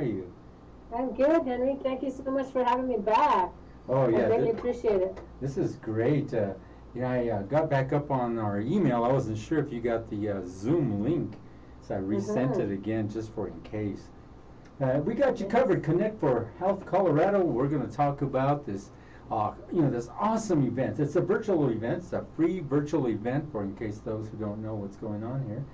you? I'm good, Henry. Thank you so much for having me back. Oh, yeah. I really appreciate it. This is great. Yeah, I got back up on our email. I wasn't sure if you got the Zoom link, so I resent it again just for in case. We got you covered. Connect for Health Colorado. We're going to talk about this, this awesome event. It's a virtual event. It's a free virtual event for in case those who don't know what's going on here.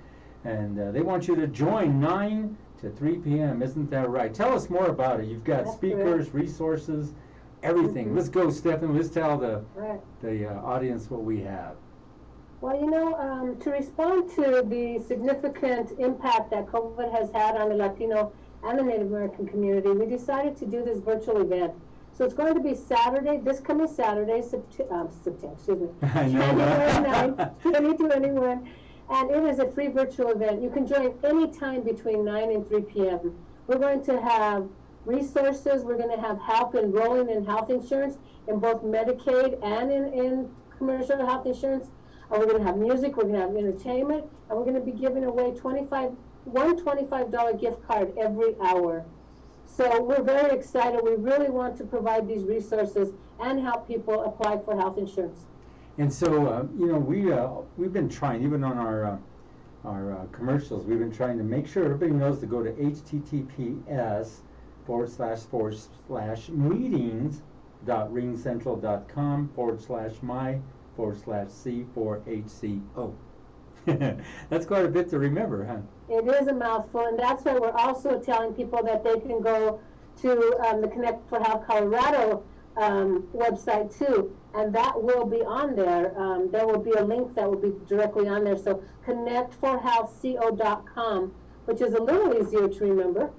And they want you to join 9 to 3 p.m. Isn't that right? Tell us more about it. You've got speakers, resources, everything. Let's go, Stephanie. Let's tell the audience what we have. Well, to respond to the significant impact that COVID has had on the Latino and the Native American community, we decided to do this virtual event. So it's going to be Saturday, this coming Saturday, January 9th, 2021. And it is a free virtual event. You can join any time between 9 and 3 p.m. We're going to have resources. We're going to have help enrolling in health insurance in both Medicaid and in commercial health insurance. We're going to have music. We're going to have entertainment. And we're going to be giving away one $25 gift card every hour. So we're very excited. We really want to provide these resources and help people apply for health insurance. And so, we've been trying, even on our commercials, we've been trying to make sure everybody knows to go to https://meetings.ringcentral.com/my/C4HCO. That's quite a bit to remember, huh? It is a mouthful, and that's why we're also telling people that they can go to the Connect for Health Colorado website too, and that will be on there. There will be a link that will be directly on there. So connectforhealthco.com, which is a little easier to remember.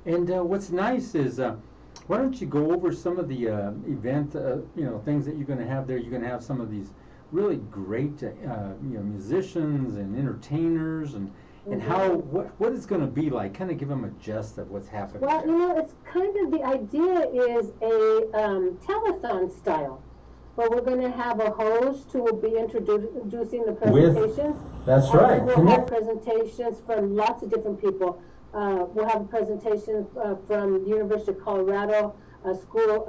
And what's nice is, why don't you go over some of the event, things that you're going to have there. You're going to have some of these really great, musicians and entertainers, and what it's going to be like. Kind of give them a gist of what's happening. Well, it's kind of, the idea is a telethon style, where we're going to have a host who will be introducing the presentations. That's right. We'll have presentations from lots of different people. We'll have a presentation from the University of Colorado School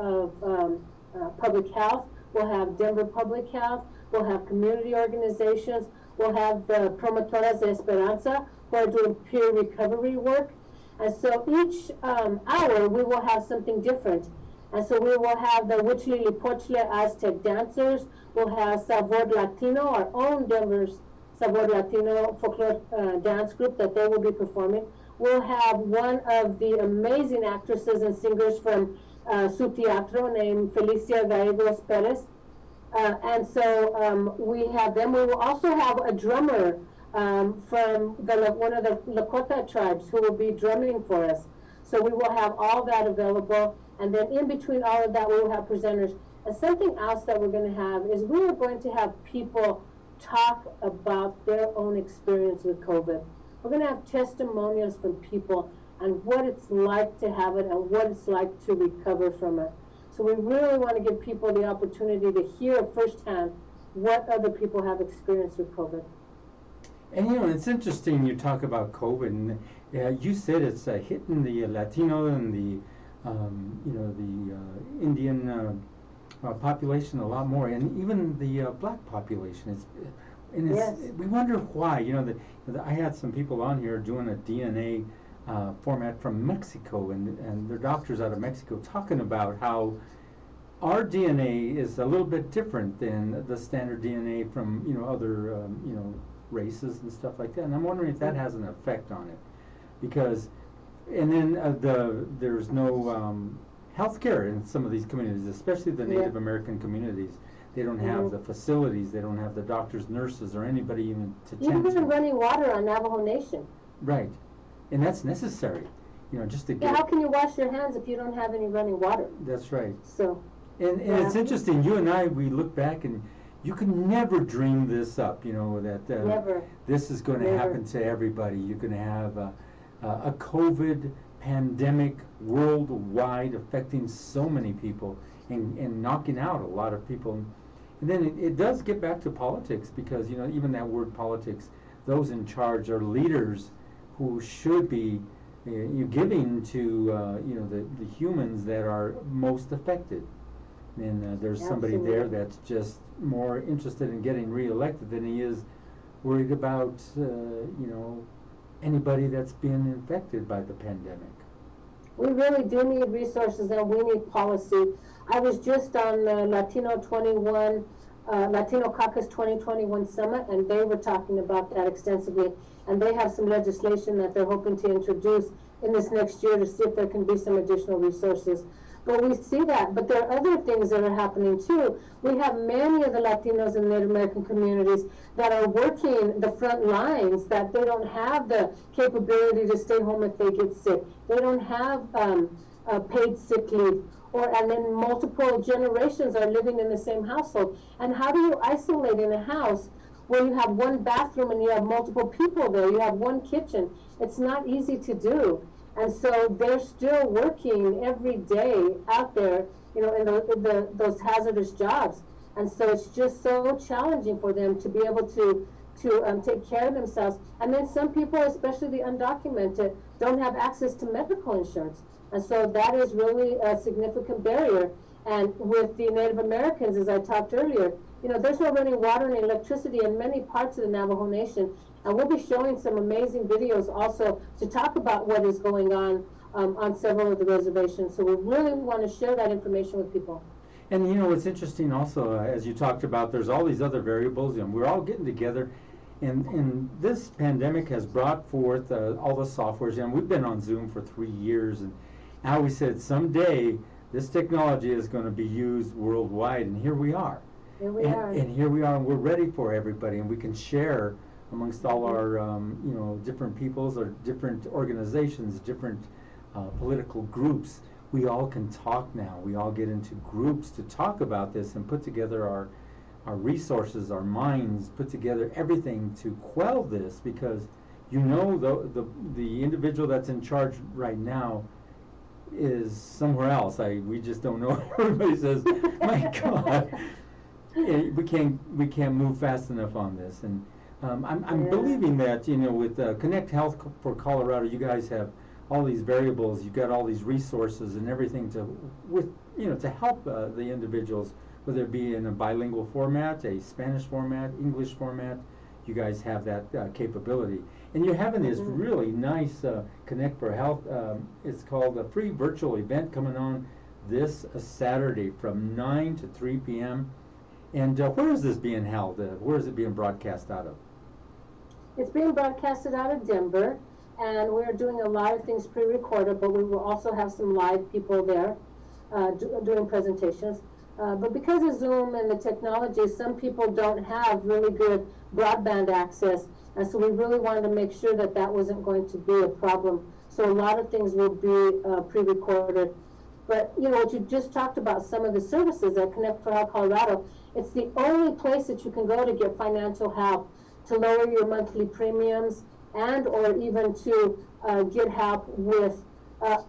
of Public Health. We'll have Denver Public Health. We'll have community organizations. We'll have the Promotoras de Esperanza, who are doing peer recovery work. And so each hour we will have something different. And so we will have the Huichli Lipochli Aztec dancers. We'll have Sabor Latino, our own Denver's Sabor Latino folklore dance group that they will be performing. We'll have one of the amazing actresses and singers from Su Teatro named Felicia Gallegos Perez. And so we have them. We will also have a drummer from one of the Lakota tribes who will be drumming for us. So we will have all that available. And then in between all of that, we will have presenters. And something else that we're going to have is we are going to have people talk about their own experience with COVID. We're going to have testimonials from people and what it's like to have it and what it's like to recover from it. So we really want to give people the opportunity to hear firsthand what other people have experienced with COVID. And it's interesting you talk about COVID, and you said it's hitting the Latino and the Indian population a lot more, and even the black population. We wonder why. I had some people on here doing a DNA format from Mexico, and their doctors out of Mexico talking about how our DNA is a little bit different than the standard DNA from other races and stuff like that. And I'm wondering if that has an effect on it, because there's no health care in some of these communities, especially the Native American communities. They don't have the facilities. They don't have the doctors, nurses, or anybody even to tend to. Even running water on Navajo Nation. Right, and that's necessary, just to get. How can you wash your hands if you don't have any running water? That's right. So. And it's interesting. You and I, we look back, and you can never dream this up. That this is going to happen to everybody. You're going to have a COVID pandemic worldwide affecting so many people and knocking out a lot of people. And then it does get back to politics, because even that word politics, those in charge are leaders who should be you're giving to the humans that are most affected. And there's somebody there that's just more interested in getting reelected than he is worried about anybody that's been infected by the pandemic. We really do need resources, and we need policy. I was just on the Latino Caucus 2021 Summit, and they were talking about that extensively. And they have some legislation that they're hoping to introduce in this next year to see if there can be some additional resources. But we see that. But there are other things that are happening too. We have many of the Latinos and Native American communities that are working the front lines, that they don't have the capability to stay home if they get sick. They don't have paid sick leave. And then multiple generations are living in the same household. And how do you isolate in a house where you have one bathroom and you have multiple people there? You have one kitchen. It's not easy to do. And so they're still working every day out there, in those hazardous jobs. And so it's just so challenging for them to be able to take care of themselves. And then some people, especially the undocumented, don't have access to medical insurance. And so that is really a significant barrier. And with the Native Americans, as I talked earlier, there's no running water and electricity in many parts of the Navajo Nation. And we'll be showing some amazing videos also to talk about what is going on several of the reservations. So we really want to share that information with people. And what's interesting also, as you talked about, there's all these other variables, and we're all getting together. And this pandemic has brought forth all the softwares, and we've been on Zoom for 3 years. And now we said someday this technology is going to be used worldwide, and here we are. Here we are. And here we are, and we're ready for everybody, and we can share amongst all our, different peoples or different organizations, different political groups. We all can talk now. We all get into groups to talk about this and put together our resources, our minds, put together everything to quell this, because the individual that's in charge right now is somewhere else. We just don't know. Everybody says, my God, we can't move fast enough on this. And I'm believing that with Connect Health for Colorado, you guys have all these variables, you've got all these resources and everything to help the individuals, whether it be in a bilingual format, a Spanish format, English format. You guys have that capability, and you're having this really nice Connect for Health. It's called a free virtual event coming on this Saturday from 9 to 3 p.m. And where is this being held? Where is it being broadcast out of? It's being broadcasted out of Denver, and we're doing a lot of things pre-recorded, but we will also have some live people there doing presentations. But because of Zoom and the technology, some people don't have really good broadband access, and so we really wanted to make sure that that wasn't going to be a problem. So a lot of things will be pre-recorded. But what you just talked about, some of the services at Connect for Health Colorado, it's the only place that you can go to get financial help, to lower your monthly premiums, and or even to get help with,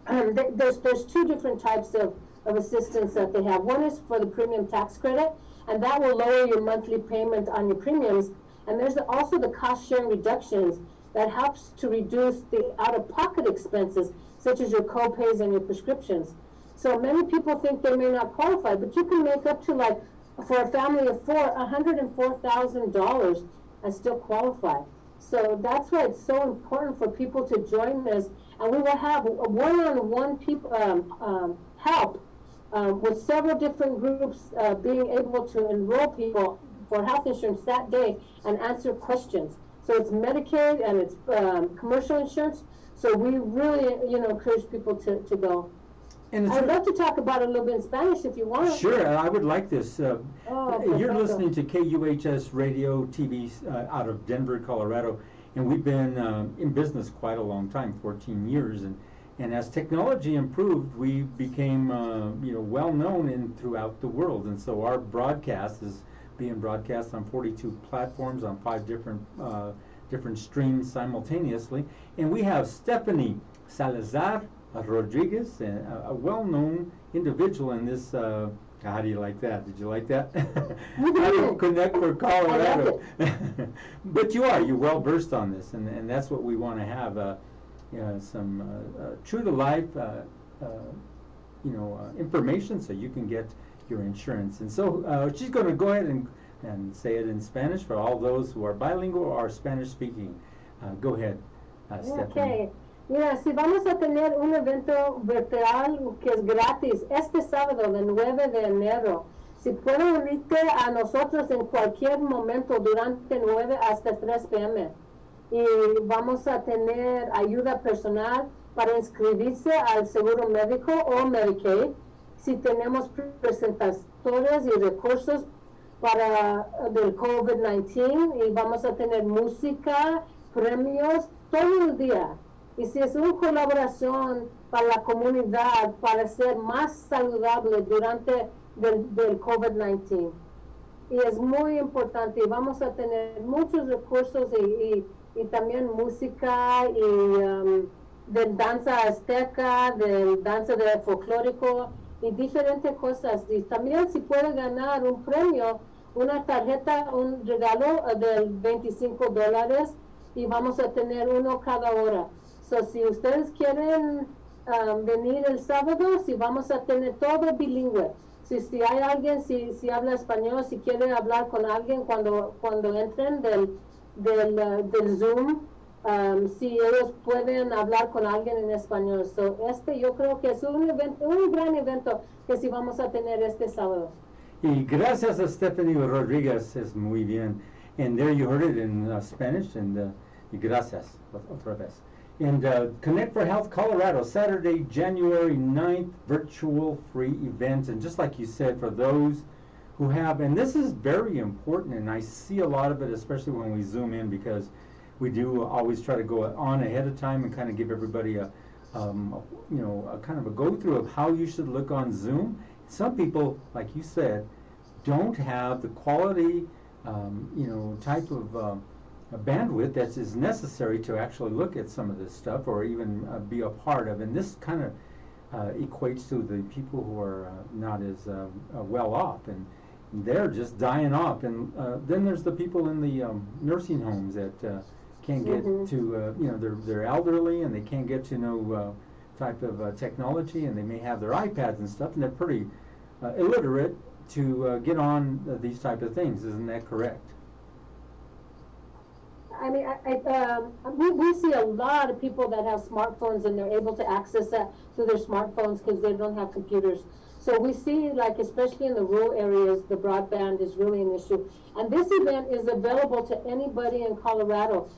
there's two different types of assistance that they have. One is for the premium tax credit, and that will lower your monthly payment on your premiums. And there's also the cost sharing reductions that helps to reduce the out-of-pocket expenses, such as your co-pays and your prescriptions. So many people think they may not qualify, but you can make up to, for a family of four, $104,000 and still qualify. So that's why it's so important for people to join this. And we will have one-on-one help with several different groups being able to enroll people for health insurance that day and answer questions. So it's Medicaid and it's commercial insurance. So we really, encourage people to go. And I'd love to talk about it a little bit in Spanish if you want. Sure, I would like this. You're listening to KUHS Radio TV out of Denver, Colorado, and we've been in business quite a long time, 14 years. And as technology improved, we became well known throughout the world. And so our broadcast is being broadcast on 42 platforms on 5 different streams simultaneously. And we have Stephanie Salazar Rodriguez, a well-known individual in this. How do you like that? Did you like that? How do you Connect for Colorado? But you're well versed on this, and that's what we want to have. some true to life information so you can get your insurance. And so she's going to go ahead and say it in Spanish for all those who are bilingual or Spanish speaking. Go ahead, Stephanie. Okay. Mira, si vamos a tener un evento virtual que es gratis este sábado, el 9 de enero, si pueden unirte a nosotros en cualquier momento durante 9 hasta 3 p.m. Y vamos a tener ayuda personal para inscribirse al seguro médico o Medicaid. Si tenemos presentadores y recursos para del COVID-19 y vamos a tener música, premios todo el día. Y si es una colaboración para la comunidad para ser más saludable durante del COVID-19. Y es muy importante y vamos a tener muchos recursos y también música y de danza azteca, de danza de folclórico y diferentes cosas. Y también si puede ganar un premio, una tarjeta, un regalo de $25 y vamos a tener uno cada hora. So, si ustedes quieren venir el sábado, si vamos a tener todo bilingüe. Si hay alguien, si habla español, si quiere hablar con alguien cuando entren del Zoom, si ellos pueden hablar con alguien en español. So, yo creo que es un gran evento que sí vamos a tener este sábado. Y gracias a Stephanie Rodriguez, es muy bien. And there you heard it in Spanish, and y gracias otra vez. And Connect for Health Colorado, Saturday, January 9th, virtual free event. And just like you said, for those who have, and this is very important, and I see a lot of it, especially when we Zoom in, because we do always try to go on ahead of time and kind of give everybody a kind of a go-through of how you should look on Zoom. Some people, like you said, don't have the quality, type of a bandwidth that is necessary to actually look at some of this stuff or even be a part of. And this kind of equates to the people who are not as well off, and they're just dying off. And then there's the people in the nursing homes that can't get to, they're elderly and they can't get to no type of technology, and they may have their iPads and stuff, and they're pretty illiterate to get on these type of things. Isn't that correct? I mean, we see a lot of people that have smartphones and they're able to access that through their smartphones because they don't have computers. So we see, like, especially in the rural areas, the broadband is really an issue. And this event is available to anybody in Colorado.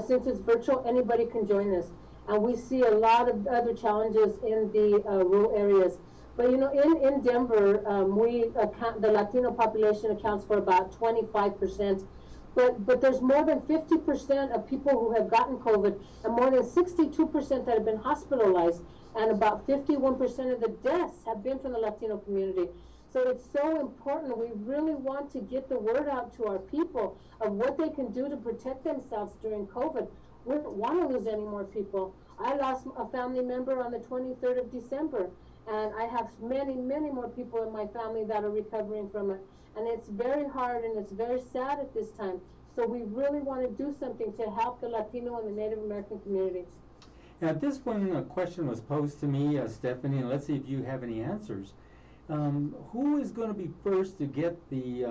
Since it's virtual, anybody can join us. And we see a lot of other challenges in the rural areas. But, in Denver, the Latino population accounts for about 25%. But there's more than 50% of people who have gotten COVID, and more than 62% that have been hospitalized, and about 51% of the deaths have been from the Latino community. So it's so important. We really want to get the word out to our people of what they can do to protect themselves during COVID. We don't want to lose any more people. I lost a family member on the 23rd of December, and I have many, many more people in my family that are recovering from it. And it's very hard and it's very sad at this time. So we really want to do something to help the Latino and the Native American communities. Now, this one question was posed to me, Stephanie, and let's see if you have any answers. Who is going to be first to get the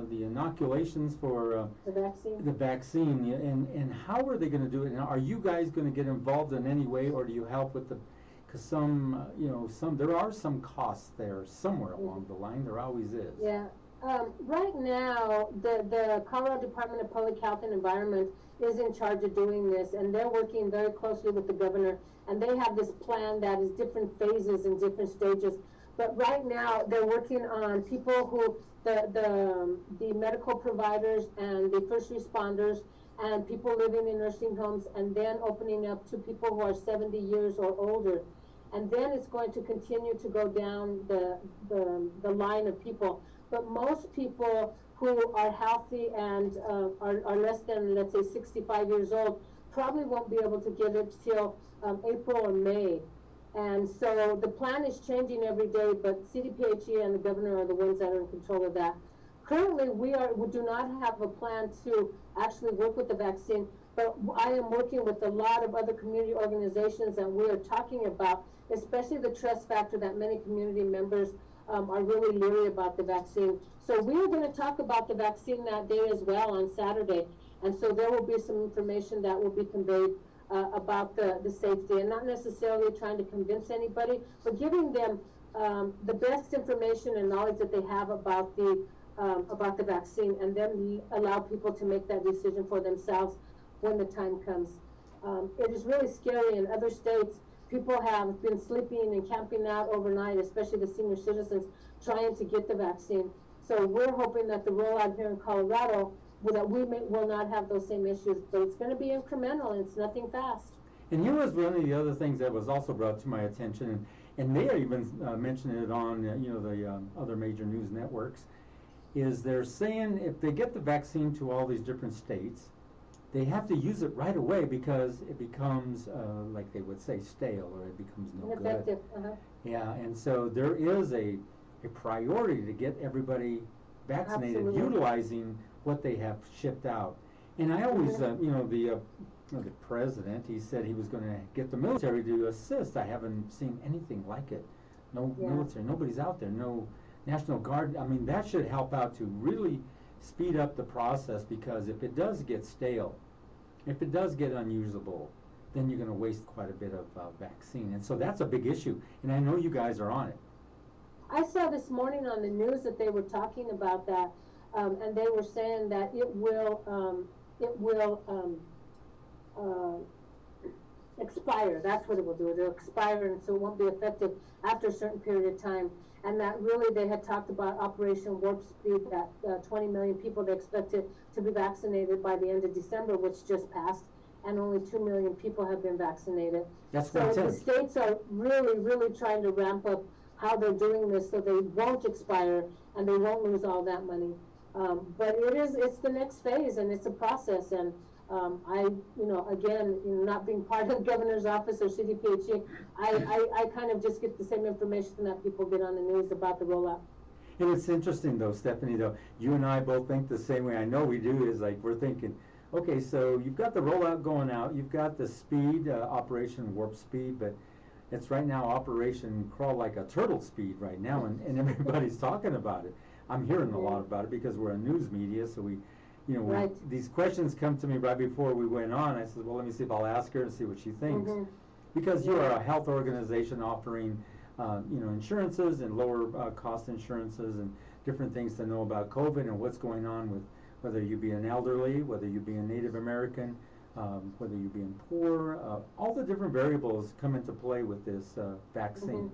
inoculations for the vaccine, and how are they going to do it? And are you guys going to get involved in any way, or do you help with the? Because there are some costs there somewhere along the line. There always is. Yeah. Right now, the Colorado Department of Public Health and Environment is in charge of doing this, and they're working very closely with the governor, and they have this plan that is different phases and different stages. But right now, they're working on people who, the medical providers and the first responders and people living in nursing homes, and then opening up to people who are 70 years or older. And then it's going to continue to go down the line of people. But most people who are healthy and are less than, let's say, 65 years old probably won't be able to get it till April or May. And so the plan is changing every day, but CDPHE and the governor are the ones that are in control of that. Currently, we do not have a plan to actually work with the vaccine, But I am working with a lot of other community organizations, and we are talking about, especially the trust factor that many community members are really leery about the vaccine. So we are going to talk about the vaccine that day as well on Saturday. And so there will be some information that will be conveyed about the safety, and not necessarily trying to convince anybody, but giving them the best information and knowledge that they have about the vaccine, and then allow people to make that decision for themselves when the time comes. It is really scary. In other states, people have been sleeping and camping out overnight, especially the senior citizens, trying to get the vaccine. So we're hoping that the rollout here in Colorado, that will not have those same issues, but it's going to be incremental, and it's nothing fast. And here was one of the other things that was also brought to my attention, and they are even mentioning it on the other major news networks, is they're saying if they get the vaccine to all these different states, they have to use it right away because it becomes, like they would say, stale, or it becomes no Ineffective. good. Yeah, and so there is a priority to get everybody vaccinated, Absolutely. utilizing what they have shipped out. And I always, the president, he said he was going to get the military to assist. I haven't seen anything like it. No military, nobody's out there, no National Guard. I mean, that should help out to really speed up the process, because if it does get stale, if it does get unusable, then you're going to waste quite a bit of vaccine. And so that's a big issue, and I know you guys are on it. I saw this morning on the news that they were talking about that, and they were saying that it will expire. That's what it will do. It'll expire, and so it won't be effective after a certain period of time. And that really, they had talked about Operation Warp Speed, that 20 million people they expected to be vaccinated by the end of December, which just passed, and only 2 million people have been vaccinated. That's so the states are really, really trying to ramp up how they're doing this so they won't expire and they won't lose all that money. But it's the next phase, and it's a process. And again, not being part of the governor's office or CDPHE, I kind of just get the same information that people get on the news about the rollout. And it's interesting though, Stephanie, though, you and I both think the same way. I know we do, is like we're thinking, okay, so you've got the rollout going out, you've got the speed, Operation Warp Speed, but it's right now Operation Crawl Like a Turtle Speed right now, and everybody's talking about it. I'm hearing a lot about it because we're a news media, so these questions come to me right before we went on. I said, well, let me see if I'll ask her and see what she thinks. Because you are a health organization offering, insurances and lower cost insurances and different things to know about COVID and what's going on with whether you be an elderly, whether you be a Native American, whether you be poor, all the different variables come into play with this vaccine.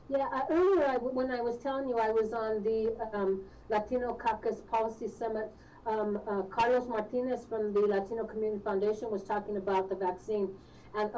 Yeah, earlier when I was telling you I was on the Latino Caucus Policy Summit, Carlos Martinez from the Latino Community Foundation was talking about the vaccine, and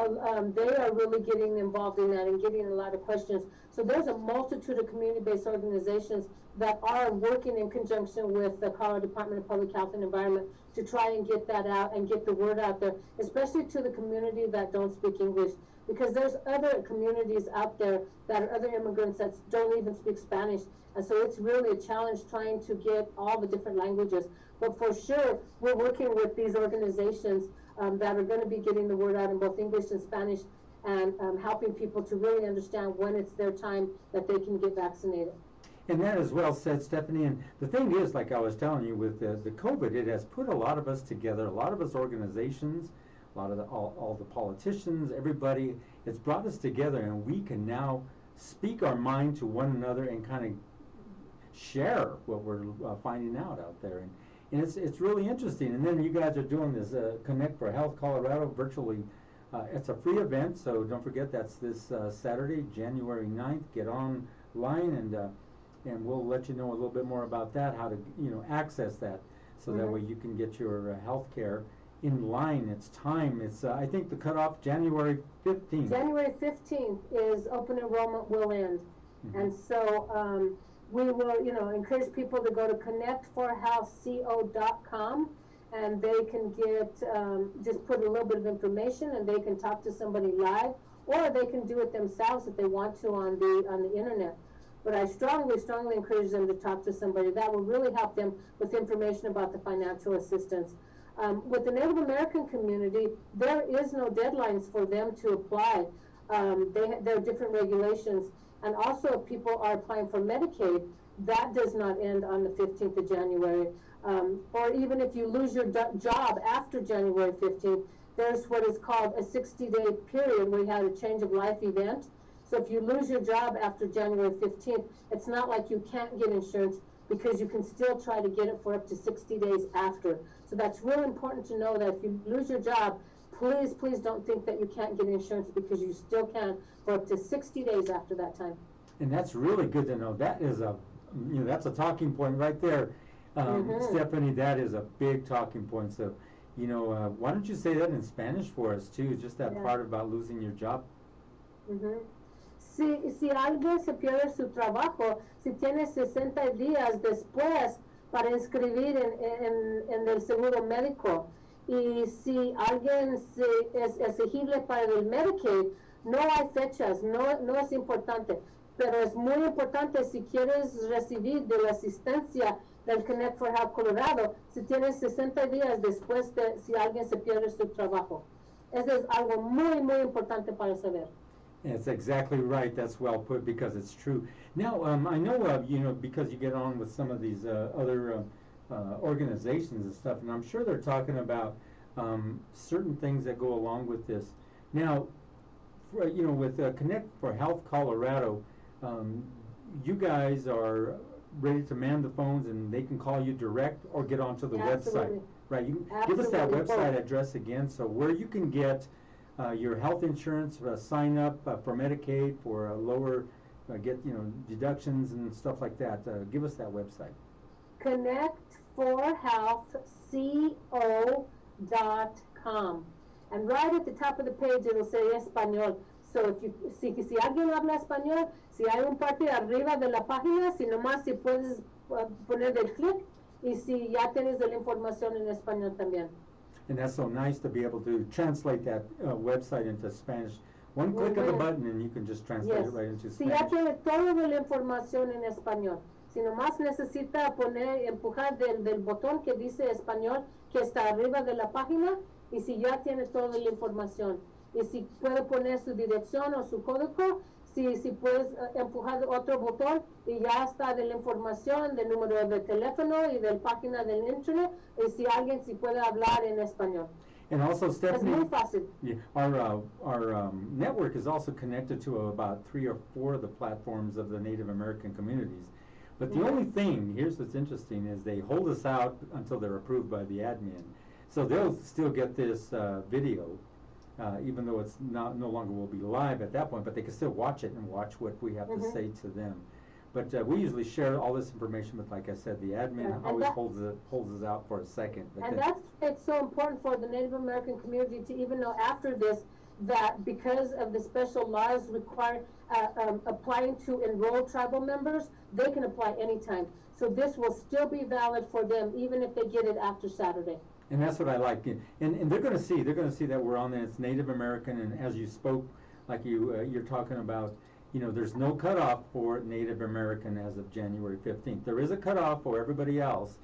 they are really getting involved in that and getting a lot of questions. So there's a multitude of community-based organizations that are working in conjunction with the Colorado Department of Public Health and Environment to try and get that out and get the word out there, especially to the community that don't speak English. Because there's other communities out there that are other immigrants that don't even speak Spanish. And so it's really a challenge trying to get all the different languages. But for sure, we're working with these organizations that are going to be getting the word out in both English and Spanish, and helping people to really understand when it's their time that they can get vaccinated. And that is well said, Stephanie. And the thing is, like I was telling you, with the COVID, it has put a lot of us together, a lot of us organizations, a lot of all the politicians, everybody. It's brought us together, and we can now speak our mind to one another and kind of share what we're finding out there. And it's really interesting. And then you guys are doing this Connect for Health Colorado virtually. It's a free event, so don't forget that's this Saturday, January 9th. Get online, and we'll let you know a little bit more about that, how to access that, so that way you can get your health care in line. It's time. It's I think the cutoff January 15th. January 15th is open enrollment will end, and so we will encourage people to go to connectforhealthco.com, and they can get just put a little bit of information, and they can talk to somebody live, or they can do it themselves if they want to on the internet. But I strongly encourage them to talk to somebody. That will really help them with information about the financial assistance. With the Native American community, there is no deadlines for them to apply. There are different regulations. And also, if people are applying for Medicaid, that does not end on the 15th of January. Or even if you lose your job after January 15th, there's what is called a 60-day period where you had a change of life event. So if you lose your job after January 15th, it's not like you can't get insurance, because you can still try to get it for up to 60 days after. So that's really important to know, that if you lose your job, please, please don't think that you can't get insurance, because you still can for up to 60 days after that time. And that's really good to know. That is that's a talking point right there. Stephanie, that is a big talking point. So, why don't you say that in Spanish for us too, just that part about losing your job? Si alguien se pierde su trabajo, si tiene 60 días después para inscribir en el seguro médico, y si alguien es elegible para el Medicaid, no hay fechas, no es importante, pero es muy importante si quieres recibir de la asistencia del Connect for Health Colorado, si tienes 60 días después de si alguien se pierde su trabajo. Eso es algo muy, muy importante para saber. That's exactly right. That's well put, because it's true. Now, I know, because you get on with some of these other organizations and stuff, and I'm sure they're talking about certain things that go along with this. Now, with Connect for Health Colorado, you guys are ready to man the phones, and they can call you direct or get onto the website, right? You give us that website address again, so where you can get your health insurance, sign up for Medicaid for a lower, get deductions and stuff like that. Give us that website. ConnectForHealthCO.com, and right at the top of the page it'll say Español. So si alguien habla español, si hay un parte arriba de la página, si nomás si puedes poner el clic, y si ya tienes la información en español también. And that's so nice to be able to translate that website into Spanish. One click of the button and you can just translate it right into Spanish. Si ya tiene toda la información en español. Si nomás necesita empujar del botón que dice español, que está arriba de la página, y si ya tiene toda la información. Y si puede poner su dirección o su código, si puedes empujar otro botón y ya está de la información, del número de teléfono y de la página del internet, y si alguien puede hablar en español. And also, Stephanie, es muy fácil. Yeah, our network is also connected to about 3 or 4 of the platforms of the Native American communities. But the only thing, here's what's interesting, is they hold us out until they're approved by the admin. So they'll still get this video, even though it's no longer will be live at that point, but they can still watch it and watch what we have to say to them. But we usually share all this information with, like I said, the admin always holds us out for a second. But it's so important for the Native American community to even know after this that because of the special laws require applying to enroll tribal members, they can apply anytime. So this will still be valid for them even if they get it after Saturday. And that's what I like. And they're going to see that we're on there. It's Native American, and as you spoke, like you're talking about, there's no cutoff for Native American as of January 15th. There is a cutoff for everybody else,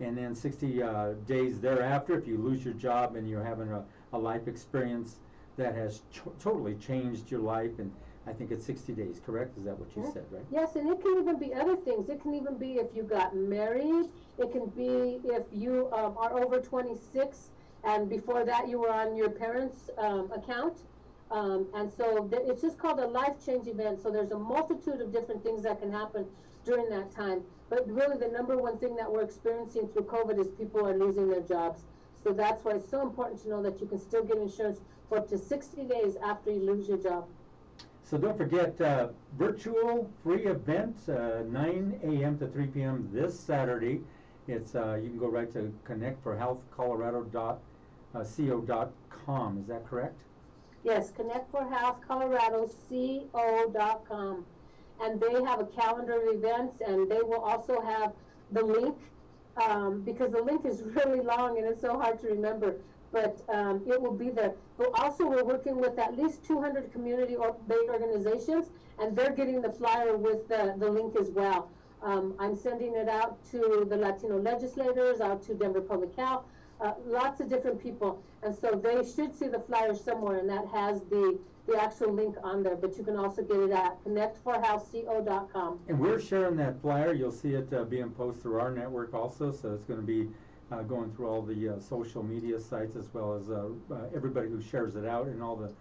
and then 60 days thereafter, if you lose your job and you're having a life experience that has totally changed your life, and I think it's 60 days, correct? Is that what you said, right? Yes, and it can even be other things. It can even be if you got married. It can be if you are over 26, and before that you were on your parents' account. And so it's just called a life change event. So there's a multitude of different things that can happen during that time. But really the number one thing that we're experiencing through COVID is people are losing their jobs. So that's why it's so important to know that you can still get insurance for up to 60 days after you lose your job. So don't forget, virtual free event, 9 a.m. to 3 p.m. this Saturday. It's you can go right to connectforhealthcolorado.co.com. Is that correct? Yes, connectforhealthcolorado.co.com. And they have a calendar of events, and they will also have the link, because the link is really long and it's so hard to remember. But it will be there. But also we're working with at least 200 community-based organizations, and they're getting the flyer with the link as well. I'm sending it out to the Latino legislators, out to Denver Public Health, lots of different people. And so they should see the flyer somewhere, and that has the actual link on there. But you can also get it at connect4houseco.com. And we're sharing that flyer. You'll see it being posted through our network also, so it's going to be going through all the social media sites, as well as everybody who shares it out, and all the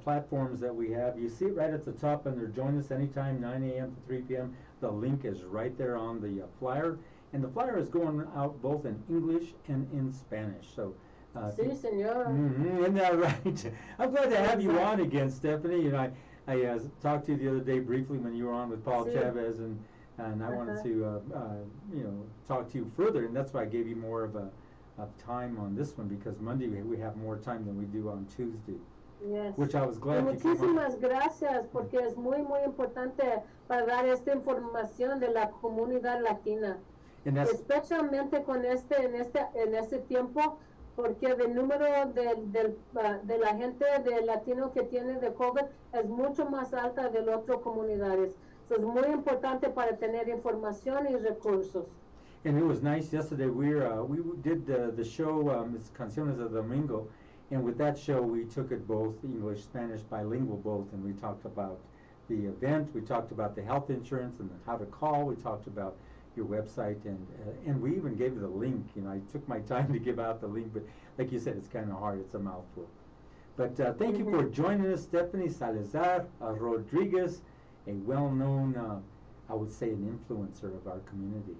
platforms that we have. You see it right at the top under Join Us Anytime, 9 a.m. to 3 p.m. The link is right there on the flyer. And the flyer is going out both in English and in Spanish. So, Sí, señor. Isn't that right? I'm glad to have you on again, Stephanie. You know, I talked to you the other day briefly when you were on with Paul Chavez, and I wanted to you know, talk to you further, and that's why I gave you more of time on this one, because Monday we have more time than we do on Tuesday. Yes. Which I was glad Y you came on. muchísimas gracias, porque es muy importante para dar esta información de la comunidad latina, especialmente con en este tiempo, porque el número de la gente de latino que tiene de COVID es mucho más alta de las otras comunidades. So es muy importante para tener información y recursos. And it was nice yesterday. We did the show Canciones de Domingo, and with that show we took it both English, Spanish, bilingual both, and we talked about the event, we talked about the health insurance and how to call, we talked about your website, and we even gave you the link. You know, I took my time to give out the link, but like you said, it's kind of hard, it's a mouthful. But thank you for joining us, Stephanie Salazar Rodriguez, a well-known, I would say, an influencer of our community.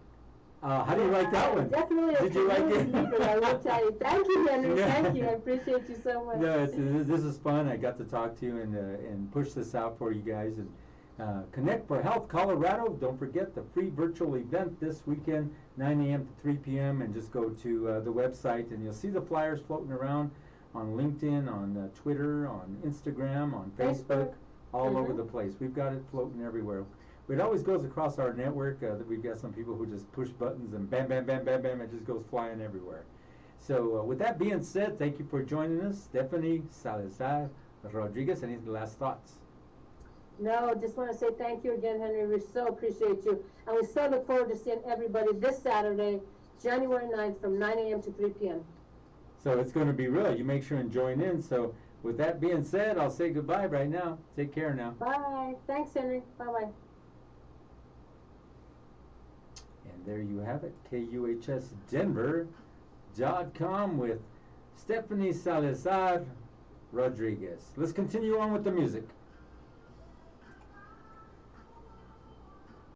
How do you like that one? Definitely. Did you like it? I will tell you. Thank you, Henry. Thank you. I appreciate you so much. No, this is fun. I got to talk to you and push this out for you guys. And Connect for Health Colorado. Don't forget the free virtual event this weekend, 9 a.m. to 3 p.m. And just go to the website, and you'll see the flyers floating around on LinkedIn, on Twitter, on Instagram, on Facebook, all over the place. We've got it floating everywhere. It always goes across our network. That we've got some people who just push buttons and bam, bam, bam, bam, bam, it just goes flying everywhere. So with that being said, thank you for joining us, Stephanie Salazar Rodriguez. Any last thoughts? No, just want to say thank you again, Henry. We so appreciate you. And we so look forward to seeing everybody this Saturday, January 9th from 9 a.m. to 3 p.m. So it's going to be real. You make sure and join in. So with that being said, I'll say goodbye right now. Take care now. Bye. Thanks, Henry. Bye-bye. And there you have it, KUHSdenver.com with Stephanie Salazar Rodriguez. Let's continue on with the music.